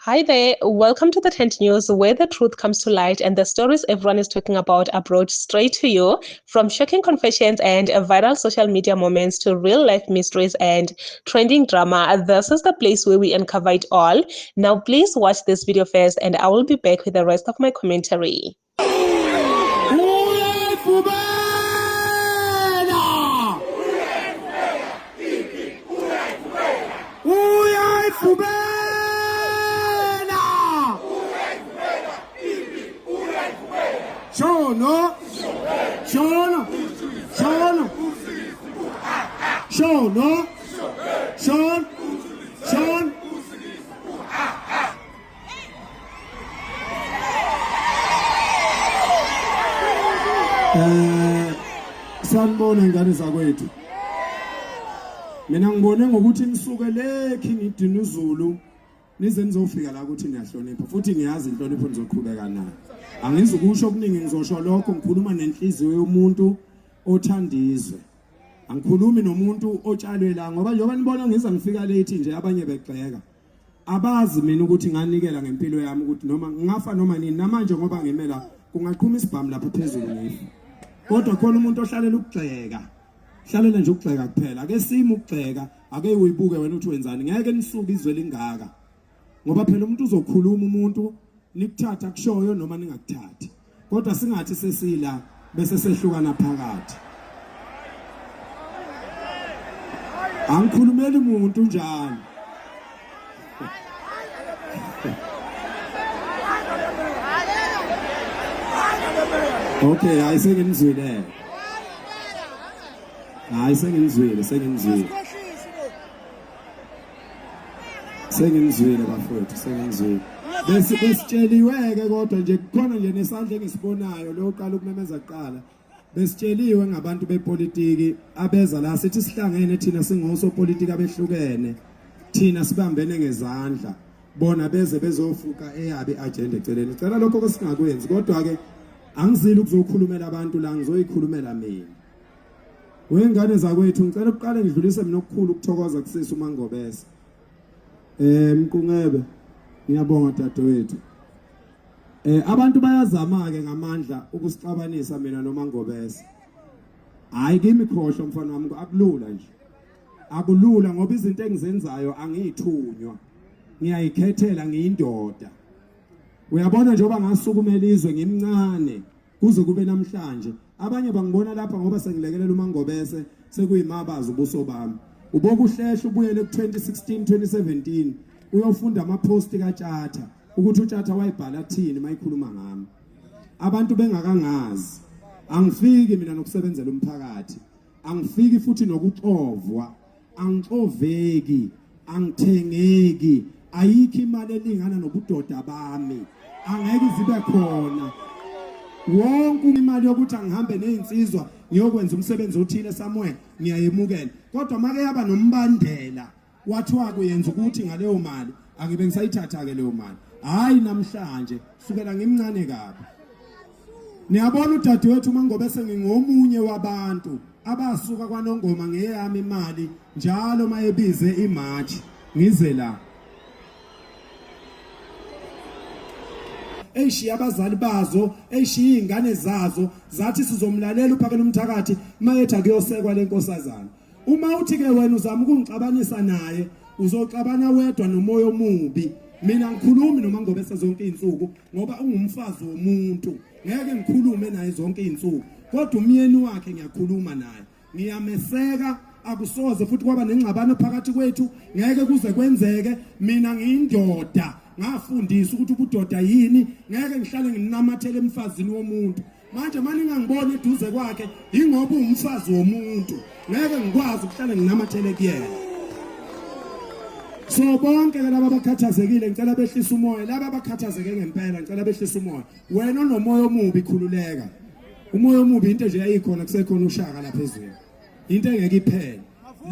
Hi there, welcome to the Tent News, where the truth comes to light and the stories everyone is talking about are brought straight to you. From shocking confessions and viral social media moments to real life mysteries and trending drama, this is the place where we uncover it all. Now, please watch this video first, and I will be back with the rest of my commentary. Shono. Sanibona ngane zakwethu. Mina ngibone ngokuthi nisuke ngidina uZulu nize nizofika la ukuthi niyahlonipha futhi ngiyazi inhlonipho nizoqhubeka nayo. Angizukusho okuningi ngizosho lokho ngikhuluma nenhliziyo yomuntu othandizwe. Angikhulumi nomuntu otshalwe la ngoba njengoba nibona ngiza ngifika late nje abanye begxeka. Abazi mina ukuthi nganikela ngempilo yami ukuthi noma ngafa noma nini namanje ngoba ngimela kungaqhuma isibhamu lapha phezulu ngifa. Kodwa khona umuntu ohlalela ukugxeka. Hlalela nje ukugxeka kuphela. Ake sima ukugxeka, ake uyibuke wena uthi wenzani. Ngeke nisuke izwe lingaka. Ngoba phela umuntu uzokhuluma umuntu nikuthatha kushoyo noma ningakuthathi. Kodwa singathi sesila bese sehlukana phakathi. Angikhulumeli umuntu njalo. Okay, ayisengenzwile. Sengenzwile bafowethu, sengenzwile. Besitsheliweke kodwa nje khona nje nesandla engisibonayo lo qala ukumemeza kuqala. Besitsheliwe ngabantu bepolitiki abeza la sithi sihlangene thina singosopolitiki abehlukene. Thina sibambene ngezandla. Bona beze bezofuka eyabe agenda eceleni. Cela lokho kesingakwenzi kodwa ke angizili ukuzokhulumela abantu la ngizoyikhulumela mina. Wengane zakwethu ngicela uqale ngidlulise mina okukhulu ukuthokoza kusisa uMangobese. Mqungebe ngiyabonga dadewethu. Abantu bayazama ke ngamandla ukusixabanisa mina noMangobese. Hayi kimi khohlwa mfana wami akulula nje. Akulula ngoba izinto engizenzayo angiyithunywa. Ngiyayikhethela ngiyindoda. Uyabona njengoba ngasukumela izwe ngimncane kuze kube namhlanje. Abanye bangibona lapha ngoba sengilekelela uMangobese sekuyimabazi ubuso bami. Uboka uhlehla ubuyele ku2016 2017 uyofunda ama-post kaTshatha ukuthi uTshatha wayibhala thini mayikhuluma ngami. Abantu bengakangazi. Angifiki mina nokusebenzela umphakathi. Angifiki futhi nokuxovwa. Angixoveki, angithengeki. Ayikho imali elingana nobudoda bami. Angeke zibe khona. Wonke imali yokuthi angihambe nezinsizwa ngiyokwenza umsebenzi othile somewhere ngiyayemukela. Kodwa make yaba nombandela wathiwa kuyenza ukuthi ngaleyo mali angibe ngisayithatha ke leyo mali. Hayi namhlanje sukela ngimncane kabi. Niyabona udadewethu uMangobese ngingomunye wabantu abasuka kwaNongoma ngeyami imali njalo mayebize imarch ngize la. Eshiya abazali bazo, eshiya ingane zazo, zathi sizomlalela uphakela umthakathi mayethi akuyosekwa lenkosazana. Uma uthi ke wena uzama ukungixabanisa naye, uzoxabana wedwa nomoya omubi. Mina ngikhulumi noMangobese zonke izinsuku ngoba ungumfazi womuntu. Ngeke ngikhulume naye zonke izinsuku. Kodwa umyeni wakhe ngiyakhuluma naye. Ngiyameseka akusoze futhi kwaba nengxabano phakathi kwethu. Ngeke kuze kwenzeke mina ngiyindoda. Ngafundisa ukuthi ubudoda yini ngeke ngihlale nginamathele emfazini womuntu. Manje manje ngangibona eduze kwakhe ingoba umfazi womuntu. Ngeke ngikwazi ukuhlala nginamathele kuyena. So bonke laba abakhathazekile ngicela behlisa umoya. Laba abakhathazeke ngempela ngicela behlisa umoya. Wena onomoya omubi khululeka. Umoya omubi into nje yayikhona kusekhona ushaka lapha ezweni. Into engeke iphele.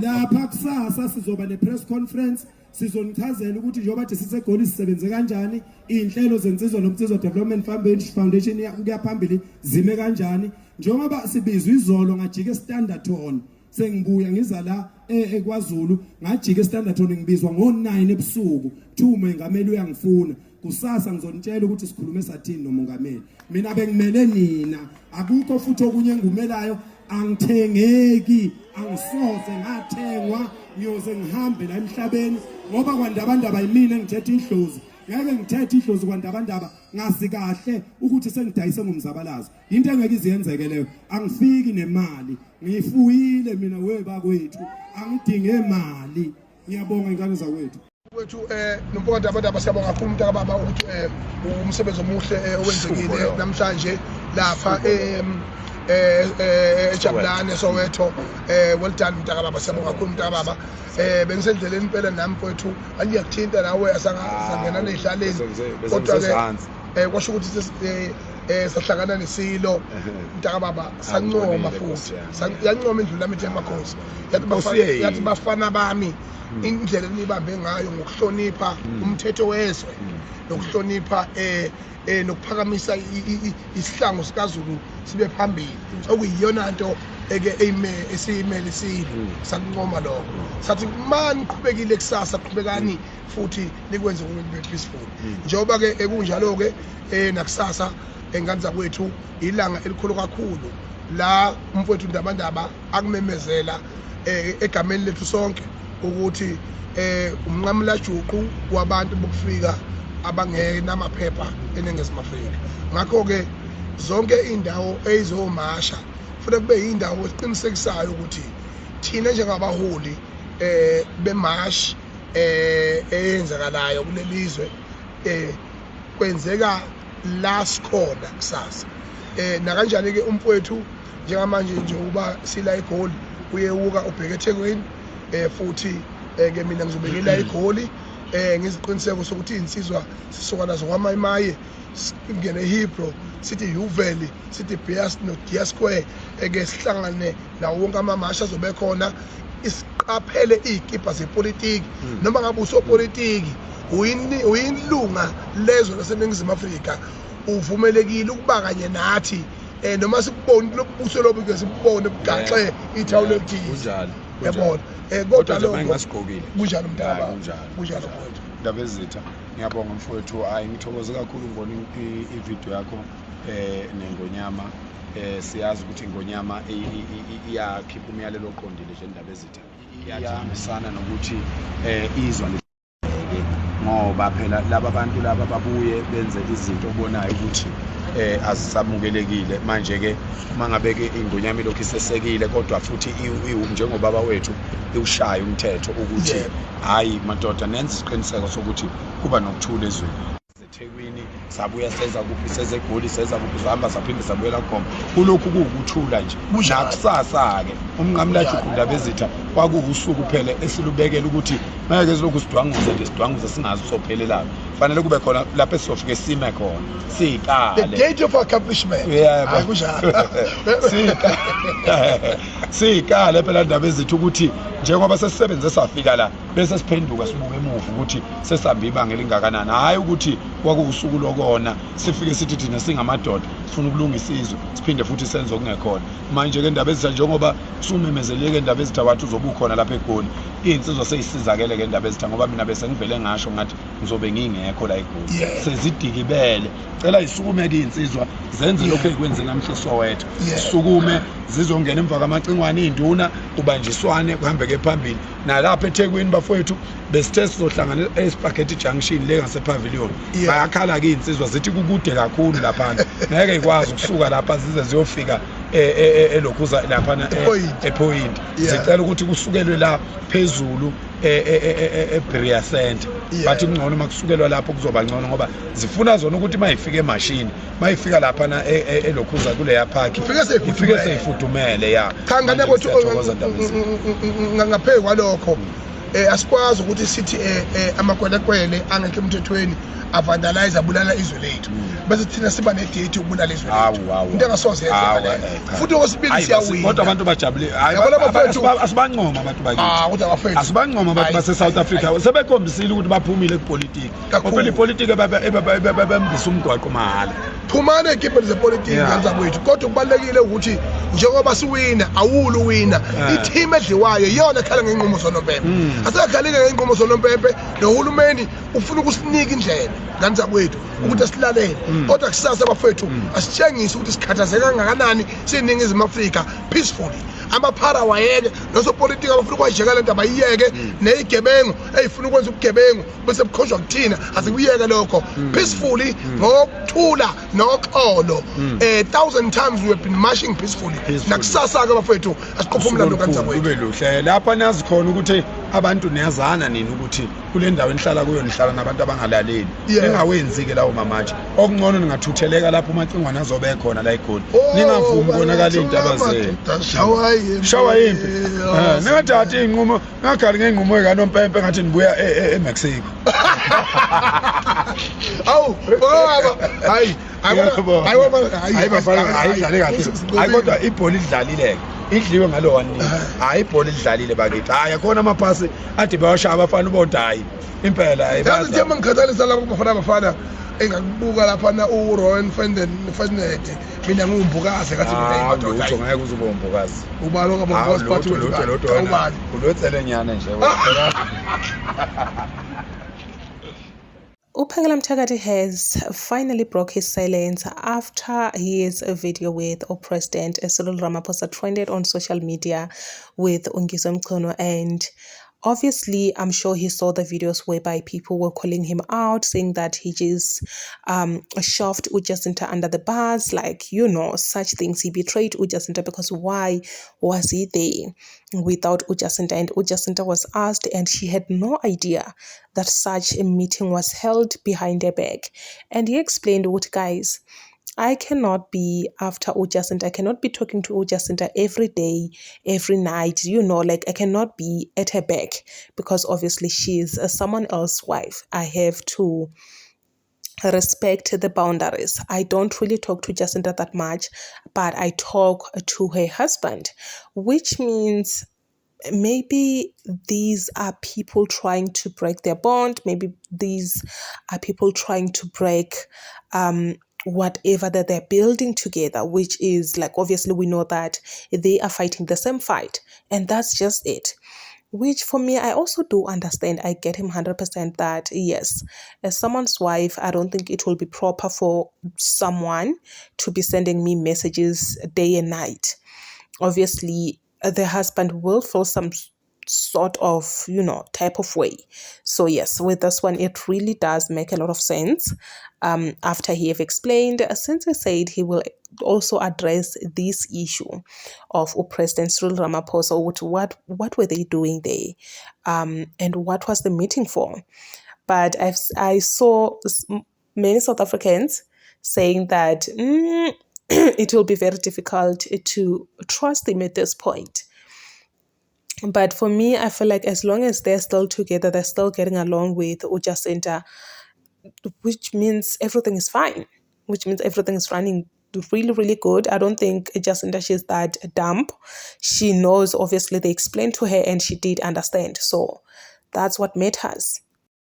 Lapha kusasa sizoba ne press conference. Sizonichazela ukuthi njengoba bathi sisegoli sisebenze kanjani, inhlelo zensizwa nomthizo development foundation kuya phambili zime kanjani, njengoba sibizwa izolo ngajike standard tone sengibuya ngiza la eKwaZulu ngajika eStanderton ngibizwa ngo9 ebusuku kuthiwa umengameli uyangifuna kusasa ngizonitshela ukuthi sikhulume sathini nomongameli mina bengimele nina akukho futhi okunye engumelayo angithengeki angisoze ngathengwa ngiyoze ngihambe la emhlabeni ngoba kwandabandaba yimina ngithethe idlozi ngeke ngithethe idlozi kwandabandaba ngazi kahle ukuthi sengidayise ngomzabalazo into engeke iziyenzeke leyo angifiki nemali ngifuyile mina webakwethu angidinge imali ngiyabonga ingane zakwethu wethu nomphakathi abadaba siyabonga kakhulu umntaka baba ukuthi umsebenzi omuhle owenzekile namhlanje lapha eJabulane Soweto well done mntaka baba siyabonga kakhulu mntaka baba bengisendleleni impela nami mfowethu angiyakuthinta nawe asangena nezihlaleni kodwa ke kwasho ukuthi sahlangana nesilo mntaka baba sancoma futhi yancoma indlu lami emakhosi yathi bafana bami indlela enibambe ngayo ngokuhlonipha umthetho wezwe nokuhlonipha nokuphakamisa isihlangu sikaZulu sibe phambili okuyiyona into esiyimele silo sakuncoma lokho sathi mani qhubekile kusasa qhubekani futhi nikwenze kube peaceful njengoba ke ekunjalo ke nakusasa enganza kwethu ilanga elikhulu kakhulu la umfowethu Ndabandaba akumemezela egameni lethu sonke ukuthi umnqamula juqu wabantu bokufika abangena amaphepha eNingizimu Afrika ngakho ke zonke indawo ezizomasha futhi kube indawo esiqinisekisayo ukuthi thina njengabaholi bemash eyenzakalayo kulelizwe kwenzeka la sikhona kusasa na kanjani ke umfowethu njengamanje nje uba sila eGoli uyewuka ubheke eThekwini futhi ke mina ngizobekela eGoli ngiziqiniseko sokuthi insizwa sisuka nazo kwaMayimaye ingene eHebrew sithi uValley sithi Bears no Dia Square eke sihlangane nawo wonke amamasha azobe khona isiqaphele izikipa zepolitiki noma ngabe usopolitiki uyinlunga lezo laseNingizimu Afrika uvumelekile ukuba kanye nathi noma sikubone lobuso lobu ke sibone bugaxe ithawulo elithize yabona kodwa lokho engasigqokile kunjalo mntaba kunjalo mfowethu Ndabezitha ngiyabonga mfowethu ngithokoze kakhulu ngibona ivideo yakho neNgonyama siyazi ukuthi iNgonyama iyakhipha umyalelo oqondile nje Ndabezitha iyahambisana nokuthi izwa ngoba phela laba bantu laba babuye benze izinto obonayo ukuthi azisamukelekile manje ke mangabe ke iNgonyama lokho isesekile kodwa futhi njengobaba wethu iwushaya umthetho ukuthi hayi madoda nenze isiqiniseko sokuthi kuba nokuthula ezweni eThekwini sabuya seza kuphi seze eGoli seza kuphi zihamba saphinde sabuyela khona kulokhu kuwukuthula nje nakusasa ke umnqamula juqu Ndabezitha kwakuwusuku phela esilubekela ukuthi manje silokhu sidwanguza nje sidwanguza singazi sophelelayo fanele kube khona lapho esizofike sime khona siqale the date of accomplishment kunjalo siqale phela Ndabezitha ukuthi njengoba sesisebenze safika la bese siphenduka sibuke emuva ukuthi sesihamba ibanga elingakanani hayi ukuthi kwakuwusuku lokona sifike sithi thina singamadoda sifuna ukulungisa izwe siphinde futhi senze okungekhona manje ke Ndabezitha njengoba sumemezeleke Ndabezitha wathi uzoba ukhona lapha eGoli insizwa seyisizakele ke Ndabezitha ngoba mina bese ngivele ngasho ngathi ngizobe ngingekho la eGoli sezidikibele cela isukume ke insizwa zenze lokho ekwenze namhla Soweto sukume zizongena emva kwamacingwane induna ubanjiswane kuhambe ke phambili nalapha eThekwini bafowethu besithe sizohlangana eSpaghetti Junction le ngasePavilion bayakhala ke insizwa zithi kukude kakhulu lapha ngeke ikwazi ukusuka lapha zize ziyofika elokhuza lapha ePoint zicela ukuthi kusukelwe la phezulu eBria Center bathi ngcono makusukelwa lapho kuzoba ngcono ngoba zifuna zona ukuthi mayifike emashini mayifika lapha na elokhuza kule ya park ifike seyifudumele cha ngane kwethu ngaphezulu kwalokho asikwazi ukuthi sithi amakwelekwele angekho emthethweni avandalize abulala izwe lethu bese thina siba nedate yokubulala izwe lethu into engasoze futhi okwesibili siyawina kodwa abantu bajabule asibancoma abantu bakithi kodwa bafethu asibancoma abantu base-South Africa sebekhombisile ukuthi baphumile kupolitiki ngophela ipolitiki ebembisa umgwaqo mahhala phumane ekipeni zepolitiki kanzakwethu kodwa kubalulekile ukuthi njengoba siwina awuli uwina i-team edliwayo yiyona ekhala ngey'nqumo zonompempe asekhalike ngey'nqumo zonompempe nohulumeni ufuna ukusinika indlela kanzakwethu ukuthi asilalele kodwa kusasa bafethu asitshengise ukuthi sikhathazeka kangakanani siyiningizimu Afrika peacefully amaphara wayeke nosopolitiki abafuna ukwayijeka lento abayiyeke neyigebengu eyifuna ukwenza ubugebengu bese bukhonjwa kuthina asikuyeke lokho peacefully ngokuthula noxolo 1,000 times we have been marching peacefully nakusasa ke bafethu asiqophe umlando kanzakwethu kube luhle lapha nazi khona ukuthi abantu niyazana nini ukuthi kule ndawo enihlala kuyo nihlala nabantu abangalaleli engawenzi ke lawo mamatshe okungcono ningathutheleka lapho umacingwana azobe khona la eGoli ningavumi konakala intaba zenu shawa yimpi ningathathi inqumo ngakhali ngeinqumo ekaNompempe ngathi nibuya eMexico awu baba hayi hayi kodwa ibhola idlalile idliwe ngalo wani hayi ibhola idlalile bakithi hayi akhona amaphasi ade bawashaya abafana ubonda hayi impela hayi yazi nje mangikhathalisa lapho abafana engakubuka lapha na uRowan Ferdinand mina ngumbukazi kathi mina imadoda utho ngeke uzoba umbukazi ubalo kaBongosi bathi ubani ulotsele nyana nje Upengela Mthakathi has finally broke his silence after his video with President Cyril Ramaphosa trended on social media with Ungiso Mchunu, and obviously, I'm sure he saw the videos whereby people were calling him out, saying that he just shoved Ujacinta under the bus, like, such things. He betrayed Ujacinta because why was he there without Ujacinta? And Ujacinta was asked, and she had no idea that such a meeting was held behind her back. And he explained, what guys, I cannot be after Ujacinta. I cannot be talking to Ujacinta every day, every night. I cannot be at her back because obviously she's someone else's wife. I have to respect the boundaries. I don't really talk to Jacinta that much, but I talk to her husband, which means maybe these are people trying to break their bond. Maybe these are people trying to break whatever that they're building together, which is like, obviously we know that they are fighting the same fight, and that's just it. Which for me, I also do understand. I get him 100% that yes, as someone's wife, I don't think it will be proper for someone to be sending me messages day and night. Obviously, the husband will feel some sort of, type of way. So yes, with this one, it really does make a lot of sense. After he have explained, since he said he will also address this issue of President Cyril Ramaphosa, what were they doing there, and what was the meeting for? But I saw many South Africans saying that it will be very difficult to trust him at this point. But for me, I feel like as long as they're still together, they're still getting along with Ujacinta, which means everything is fine, which means everything is running really, really good. I don't think Jacinta, she's that dumb. She knows, obviously, they explained to her and she did understand. So that's what matters.